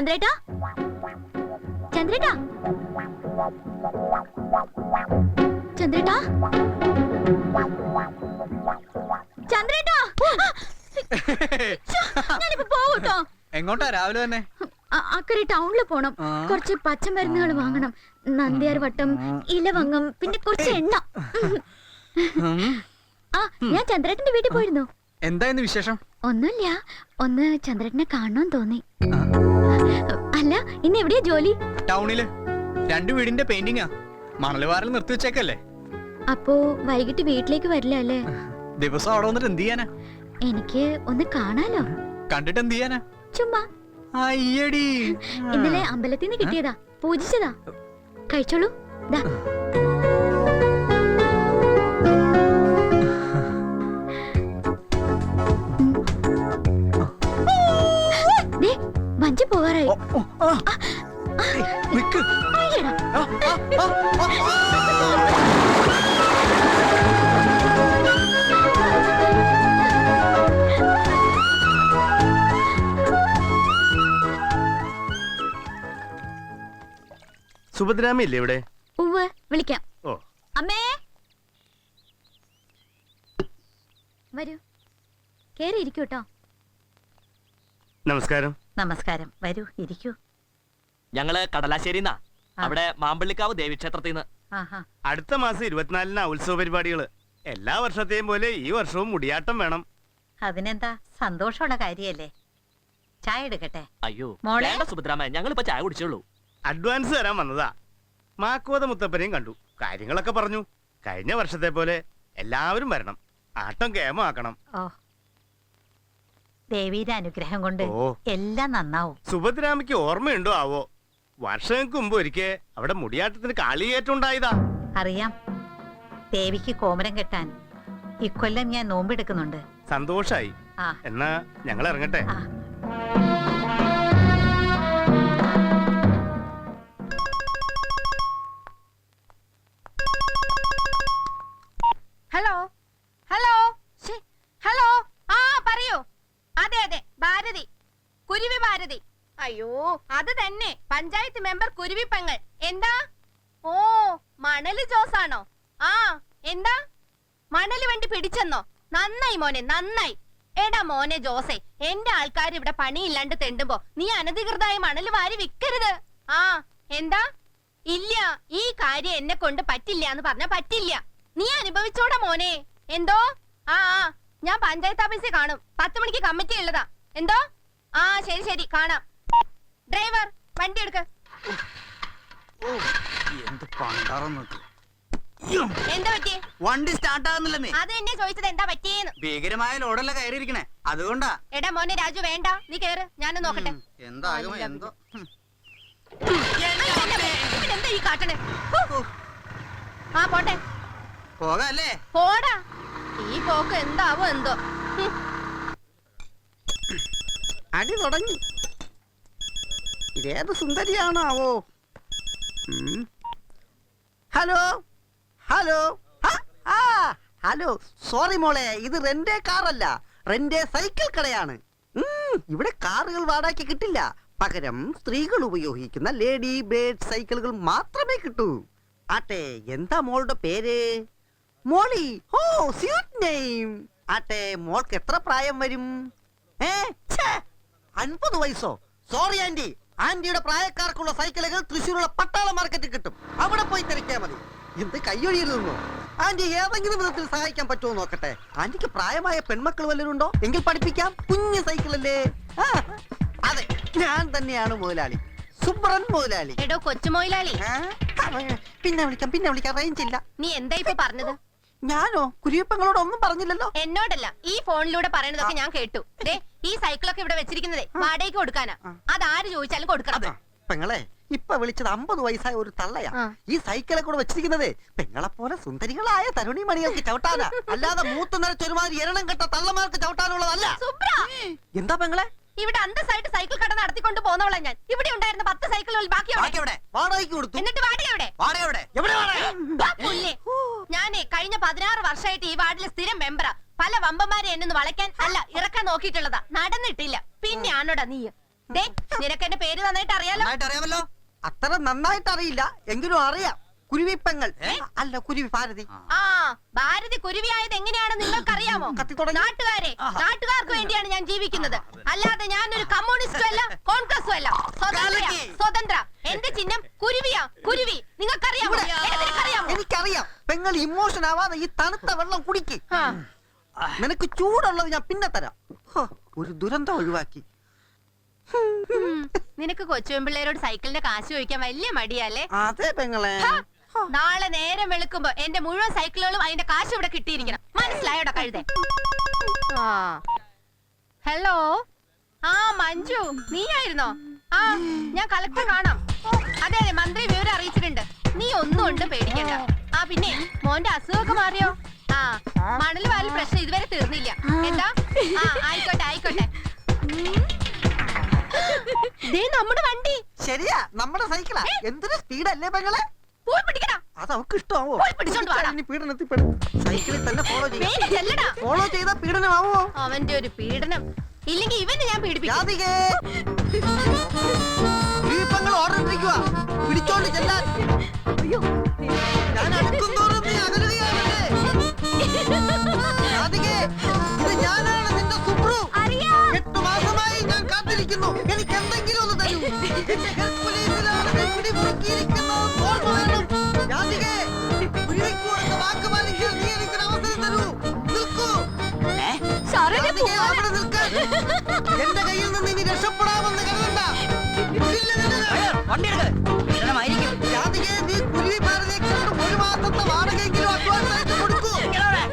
ചന്ദ്രേട്ടാ, ചന്ദ്രേട്ടാ, ചന്ദ്രേട്ടാ, ചന്ദ്രേട്ടാ, ഞാനിപ്പോ പോവട്ടോ. എങ്ങോട്ടാ രാവിലെ തന്നെ? അക്കരെ ടൗണില് പോണം. കുറച്ച് പച്ചമരുന്നുകൾ വാങ്ങണം. നന്ദിയാർ വട്ടം, ഇലവങ്ങം, പിന്നെ കുറച്ച് എണ്ണ. ഞാൻ ചന്ദ്രേട്ടന്റെ വീട്ടിൽ പോയിരുന്നു. എന്തായിരുന്നു വിശേഷം? ഒന്നുമില്ല, ഒന്ന് ചന്ദ്രേട്ടനെ കാണണമെന്ന് തോന്നി. അല്ല, ഇന്ന് എവിടെയാ ജോലി? ടൗണില് 2 വീടിന്റെ പെയിന്റിങ്ങാ. മണലുവാരൽ നിർത്തി വെച്ചേക്കല്ലേ. അപ്പോ വൈകിട്ട് വീട്ടിലേക്ക് വരില്ല അല്ലേ? ദിവസം അവിടെ വന്നിട്ട് എന്ത് ചെയ്യാനാ? എനിക്ക് ഒന്ന് കാണാലോ. കണ്ടിട്ട് എന്ത് ചെയ്യാനാ? ചുമ്മാ. അയ്യടി, ഇന്നലെ അമ്പലത്തിൽ നിന്ന് കിട്ടിയതാ, പൂജിച്ചതാ. കഴിച്ചോളൂ. ദാ. വഞ്ചി പോകാറായി. സുഭദ്രാമയില്ലേ ഇവിടെ? ഉവ്വ്, വിളിക്കാം. ഓ, അമ്മേ, വരൂ, കേറി ഇരിക്കൂട്ടോ. നമസ്കാരം. നമസ്കാരം, വരൂ, ഇരിക്കൂ. ഞങ്ങള് കടലാശ്ശേരിന്നാ, അവിടെ മാമ്പള്ളിക്കാവ് ദേവീക്ഷേത്രത്തിന്ന്. അടുത്ത മാസം 24-നാ ഉത്സവ പരിപാടികള്. എല്ലാ വർഷത്തെയും പോലെ ഈ വർഷവും മുടിയാട്ടം വേണം. അതിനെന്താ, സന്തോഷമുള്ള കാര്യല്ലേ. ചായ എടുക്കട്ടെ? അയ്യോ മോളെ. വേണ്ട സുഭദ്രാമ, ഞങ്ങളിപ്പോ ചായ കുടിച്ചുള്ളൂ. അഡ്വാൻസ് തരാൻ വന്നതാ. മാക്കോത മുത്തപ്പനെയും കണ്ടു, കാര്യങ്ങളൊക്കെ പറഞ്ഞു. കഴിഞ്ഞ വർഷത്തെ പോലെ എല്ലാവരും വരണം, ആട്ടം കേമാക്കണം. ഓ, ദേവിയുടെ അനുഗ്രഹം കൊണ്ട് ഓ, എല്ലാം നന്നാവും. സുഭദ്രാമയ്ക്ക് ഓർമ്മയുണ്ടോ ആവോ? വർഷങ്ങൾക്ക് മുമ്പ് ഒരിക്കൽ അവിടെ മുടിയാട്ടത്തിന് കാളിയേറ്റുണ്ടായതാ. അറിയാം, ദേവിക്ക് കോമരം കെട്ടാൻ ഇക്കൊല്ലം ഞാൻ നോമ്പെടുക്കുന്നുണ്ട്. സന്തോഷായി. ആ, എന്നാ ഞങ്ങൾ ഇറങ്ങട്ടെ. ആ. Hello hello hello. ആ പറയൂ. അതെ അതെ, ഭാരതി, കുരുവി ഭാരതി. അയ്യോ, അത് തന്നെ, പഞ്ചായത്ത് മെമ്പർ കുരുവി പെങ്ങൾ. എന്താ? ഓ, മണല് ജോസാണോ? ആ, എന്താ? മണല് വണ്ടി പിടിച്ചെന്നോ? നന്നായി മോനെ, നന്നായി. എടാ മോനെ ജോസേ, എന്റെ ആൾക്കാർ ഇവിടെ പണിയില്ലാണ്ട് തെണ്ടുമ്പോ നീ അനധികൃതമായി മണല് വാരി വിൽക്കരുത്. ആ, എന്താ? ഇല്ല, ഈ കാര്യം എന്നെ കൊണ്ട് പറ്റില്ല എന്ന് പറഞ്ഞാ പറ്റില്ല. നീ അനുഭവിച്ചോടാ മോനെ. എന്തോ? ആ ആ, ഞാൻ പഞ്ചായത്ത് ഓഫീസിൽ കാണും. 10 മണിക്ക് കമ്മിറ്റി ഉള്ളതാ. എന്തോ? ആ, ശരി ശരി, കാണാം. ഡ്രൈവർ, വണ്ടി എടുക്ക. എന്താ പറ്റിയേ? വണ്ടി സ്റ്റാർട്ട് ആകുന്നില്ലെന്നേ. അത് എന്നെ ചോദിച്ചത് എന്താ പറ്റിയെന്ന്. ഭീകരമായ ലോഡല്ല കയറിയിരിക്കണേ, അതുകൊണ്ടാ. എടാ മോനെ രാജു, വേണ്ട, നീ കേറ്, ഞാനും നോക്കട്ടെ. എന്താകും എന്തോ. എന്താ ഈ കാട്ടണേ? ആ, പോട്ടെ, പോകല്ലേ. പോടാ. ഈ പോക്ക് എന്താവോ എന്തോ. അടി തുടങ്ങി. ഇതേത് സുന്ദരിയാണാവോ? ഹലോ ഹലോ ഹലോ, സോറി മോളെ, ഇത് റെന്റേ കാറല്ല, റെന്റേ സൈക്കിൾ കടയാണ്. ഇവിടെ കാറുകൾ വാടകയ്ക്ക് കിട്ടില്ല. പകരം സ്ത്രീകൾ ഉപയോഗിക്കുന്ന ലേഡി ബേർഡ് സൈക്കിളുകൾ മാത്രമേ കിട്ടൂ. ആട്ടെ, എന്താ മോളുടെ പേര്? മോളി. ഓ, സ്വീറ്റ് നെയിം. ആട്ടെ, മോൾക്ക് എത്ര പ്രായം വരും? 50 വയസ്സോ? സോറി ആന്റി, ആന്റിയുടെ പ്രായക്കാർക്കുള്ള സൈക്കിളുകൾ തൃശ്ശൂരുള്ള പട്ടാള മാർക്കറ്റിൽ കിട്ടും. അവിടെ പോയി തിരക്കിയാൽ മതി. എന്ത് കയ്യൊഴിയിരുന്നോ? ആന്റി ഏതെങ്കിലും വിധത്തിൽ സഹായിക്കാൻ പറ്റുമോ നോക്കട്ടെ. ആന്റിക്ക് പ്രായമായ പെൺമക്കൾ വല്ലതും ഉണ്ടോ? എങ്കിൽ പഠിപ്പിക്കാം. കുഞ്ഞു സൈക്കിളല്ലേ? അതെ, ഞാൻ തന്നെയാണ് മുതലാളി, സുബ്രൻ മുതലാളി. എടോ കൊച്ചുമോയിലാളി. പിന്നെ വിളിക്കാം, റേഞ്ച് ഇല്ല. നീ എന്താ ഇപ്പൊ പറഞ്ഞത്? ഞാനോ? കുരിയപ്പങ്ങളോട് ഒന്നും പറഞ്ഞില്ലല്ലോ. എന്നോടല്ല, ഈ ഫോണിലൂടെ പറയുന്നതൊക്കെ ഞാൻ കേട്ടു. ദേ, ഈ സൈക്കിളൊക്കെ ഇവിടെ വെച്ചിരിക്കുന്നതേ വാടകയ്ക്ക് കൊടുക്കാനാ. അതാര് ചോദിച്ചാലും കൊടുക്കണം. പെങ്ങളെ, ഇപ്പൊ വിളിച്ചത് 50 വയസ്സായ ഒരു തള്ളയാ. ഈ സൈക്കിളെ കൂടെ വെച്ചിരിക്കുന്നത് പെങ്ങളെ പോലെ സുന്ദരികളായ തരുണി മണികൾക്ക് ചവിട്ടാനാ, അല്ലാതെ മൂത്ത് നിറച്ചൊരുമാതിരി എരണം കെട്ട തള്ളമാർക്ക് ചവിട്ടാനുള്ളതല്ല. എന്താ പെങ്ങളെ? ഇവിടെ അന്തസ്സായിട്ട് സൈക്കിൾ കട നടത്തിക്കൊണ്ട് പോന്നോളാ ഞാൻ. ഇവിടെ ഉണ്ടായിരുന്ന 10 സൈക്കിളുകൾ ബാക്കി വാടകയ്ക്ക് കൊടുത്തു. എന്നിട്ട് വാടക ഞാനേ കഴിഞ്ഞ 16 വർഷമായിട്ട് ഈ വാർഡിലെ സ്ഥിരം മെമ്പറാ. പല വമ്പന്മാരെ എന്നൊന്ന് വളയ്ക്കാൻ അല്ല ഇറക്കാൻ നോക്കിയിട്ടുള്ളതാ, നടന്നിട്ടില്ല. പിന്നെ ആണോടാ നീ? ദേ നിനക്ക് എന്റെ പേര് നന്നായിട്ട് അറിയാലോ. നന്നായിട്ട് അറിയാമല്ലോ. അത്ര നന്നായിട്ട് അറിയില്ല എങ്കിലും അറിയാം. കുരുവിപ്പെങ്ങൾ അല്ല കുരുവി ഭാരതി. ആ ഭാരതി കുരുവിയായത് എങ്ങനെയാണെന്ന് നിങ്ങൾക്കറിയാമോ? കത്തി തുടങ്ങി. നാട്ടുകാർക്ക് വേണ്ടിയാണ് ഞാൻ ജീവിക്കുന്നത്. അല്ലാതെ ഞാനൊരു കമ്മ്യൂണിസ്റ്റും അല്ല കോൺഗ്രസും അല്ല. സ്വതന്ത്ര. എന്റെ ചിഹ്നം കുരുവിയാ. കുരുവി നിങ്ങൾക്കറിയാമോ? നിനക്കറിയാമോ? എനിക്കറിയാം. പെങ്ങൾ ഇമോഷൻ ആവാതെ ഈ തണുത്ത വെള്ളം കുടിക്ക്. നിനക്ക് ചൂടുള്ളത് ഞാൻ പിന്നെ തരാം. ഹോ, ഒരു ദുരന്തം ഒഴിവാക്കി. നിനക്ക് കൊച്ചുപിള്ളേരോട് സൈക്കിളിന്റെ കാശ് ചോദിക്കാൻ വലിയ മടിയല്ലേ? അതെ പെങ്ങളെ. നാളെ നേരം വെളുക്കുമ്പോ എന്റെ മുഴുവൻ സൈക്കിളുകളും അതിന്റെ കാശ് ഇവിടെ കിട്ടിയിരിക്കണം. മനസ്സിലായോടാ കഴുതേ? ഹലോ, ആ മഞ്ജു നീയായിരുന്നോ? ആ ഞാൻ കളക്ടർ കാണാം. അതെ അതെ, മന്ത്രി വിവരം അറിയിച്ചിട്ടുണ്ട്. നീ ഒന്നും ഉണ്ട് പേടിക്കണ്ട. ആ പിന്നെ മോന്റെ അസുഖമൊക്കെ മാറിയോ? ആ മണൽ വാരൽ പ്രശ്നം ഇതുവരെ തീർന്നില്ല. എന്താ? ആ ആയിക്കോട്ടെ ആയിക്കോട്ടെ. ദേ നമ്മുടെ വണ്ടി. ശരിയാ, നമ്മുടെ സൈക്കിളാ. എന്തൊരു സ്പീഡല്ലേ പെങ്ങളെ. പോയി പിടിക്കടാ. അത് അവക്ക് ഇഷ്ടമാവോ? പോയി പിടിച്ചോണ്ട് വാടാ. ഇനി പീഡനത്തിൽ പെടും. സൈക്കിളിൽ തന്നെ ഫോളോ വേഗം ചെയ്യും. ചെല്ലടാ. ഫോളോ ചെയ്താ പീഡനമാവോ? അവന്റെ ഒരു പീഡനം. ഇല്ലെങ്കിൽ ഇവനെ ഞാൻ പീഡിപ്പിക്കും. രാധികേ, കുരുവിപ്പെങ്ങൾ ഓർഡർ ഇട്ടിരിക്കുവാ. പിടിച്ചോണ്ട് ചെല്ലാൻ. ഞാൻ അടുക്കുന്തോറും നീ അകലുകയാണല്ലേ. രാധികേ, ഇത് ഞാനാണ് നിന്റെ സുബ്രു. 8 മാസമായി ഞാൻ കാത്തിരിക്കുന്നു. എനിക്ക് എന്തെങ്കിലും ഒന്ന് തരൂ. എന്റെ ഹെൽത്ത് പോലീസിലാണ് നീ പിടിമുറുക്കിയിരിക്കുന്നത്. ഓർമ്മ വേണം. രാധികേ, കുരുവിക്ക് കൊടുത്ത വാക്ക് പാലിക്കാൻ നീ എനിക്കൊരു അവസരം തരൂ. നിൽക്കൂ. രാധികേ, അവിടെ നിൽക്കാൻ. എന്റെ കയ്യിൽ നിന്ന് ഇനി രക്ഷപ്പെടാമെന്ന് കരുതണ്ട. ഇല്ല, രാധികേ, നീ കുരുവി ഭാരതിയെ കൊണ്ട് 1 മാസത്തെ വാടകയെങ്കിലും അഡ്വാൻസ് ആയിട്ട് കൊടുക്കൂ.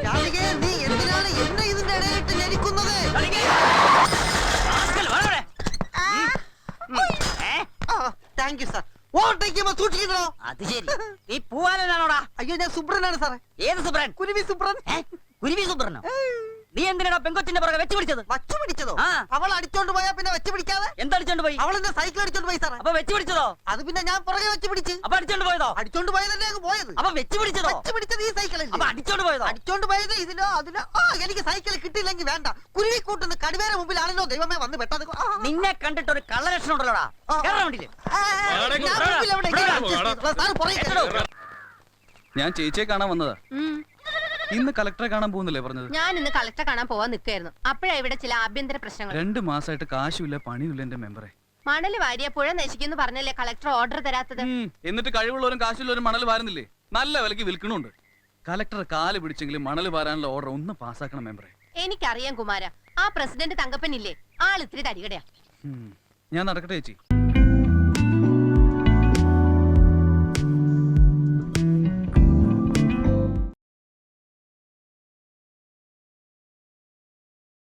രാധികേ, നീ എന്തിനാണ് എന്നെ ഇതിന്റെ ഇടയിലിട്ട് ഞെരിക്കുന്നത്? Thank you sir. ഓവർടേക്ക് ചെയ്യുമ്പോ സൂക്ഷിക്കണോ? അത് ശരി. നീ പൂവാലനാണോടാ? അയ്യോ, ഞാൻ സുബ്രനാണ് സാറേ. ഏത് സുബ്രൻ? കുരുവി സുബ്രൻ. കുരുവി സുബ്രനോ? നീ എന്തിനാ പെങ്കൊച്ചിന്റെ പുറകെ വെച്ച് പിടിച്ചത്? വച്ചു പിടിച്ചതോ? ആ. അവൾ അടിച്ചോണ്ട് പോയാ പിന്നെ വെച്ച് പിടിക്കാതെ? എന്തടിച്ചോണ്ട് പോയി? അവൾ എന്റെ സൈക്കിൾ അടിച്ചോണ്ട് പോയി സാറേ. അപ്പൊ വെച്ച് പിടിച്ചതോ? അത് പിന്നെ ഞാൻ പുറകെ വെച്ച് പിടിച്ച്. അപ്പൊ അടിച്ചോണ്ട് പോയതോ? അടിച്ചോണ്ട് പോയതല്ലേ അങ്ങ് പോയത്. അപ്പൊ വെച്ച് പിടിച്ചതോ? വെച്ച് പിടിച്ചത് ഈ സൈക്കിളല്ലേ. അപ്പൊ അടിച്ചോണ്ട് പോയതോ? അടിച്ചോണ്ട് പോയത് ഇതിലോ അതിലോ. എനിക്ക് സൈക്കിൾ കിട്ടിയില്ലെങ്കിൽ വേണ്ട. കുരുവി കൂട്ടുന്ന കടുവേരെ മുമ്പിലാണല്ലോ ദൈവമേ വന്ന് പെട്ടത്. നിന്നെ കണ്ടിട്ട് ഒരു കള്ളലക്ഷണം ഉണ്ടല്ലോടാ. കേറാൻ വേണ്ടിയില്ലേ? ഞാൻ ചേച്ചിയെ കാണാൻ വന്നതാ. ഇന്ന് കളക്ടറെ കാണാൻ പോകുന്നില്ലേ പറഞ്ഞത്? ഞാൻ ഇന്ന് കളക്ടറെ കാണാൻ പോവാൻ നിൽക്കായിരുന്നു. അപ്പോഴാ ഇവിടെ ചില ആഭ്യന്തര പ്രശ്നങ്ങൾ. 2 മാസമായിട്ട് കാശുമില്ല പണിയില്ല എന്റെ മെമ്പറെ. മണല് വാരിയ പുഴ നശിക്കുന്നു പറഞ്ഞല്ലേ കളക്ടർ ഓർഡർ തരാത്തത്? എന്നിട്ട് കഴിവുള്ളവരും കാശുള്ളവരും മണൽ വാരുന്നില്ലേ? നല്ല വിലക്ക് വിൽക്കണുണ്ട്. കളക്ടർ കാല് പിടിച്ചെങ്കിലും മണൽ വാരാനുള്ള ഓർഡർ ഒന്ന് പാസ്സാക്കണം മെമ്പറെ. എനിക്കറിയാം കുമാര, ആ പ്രസിഡന്റ് തങ്കപ്പൻ ഇല്ലേ, ആൾ ഇത്തിരി തരികടയാ. ഞാൻ നടക്കട്ടെ ചേച്ചി.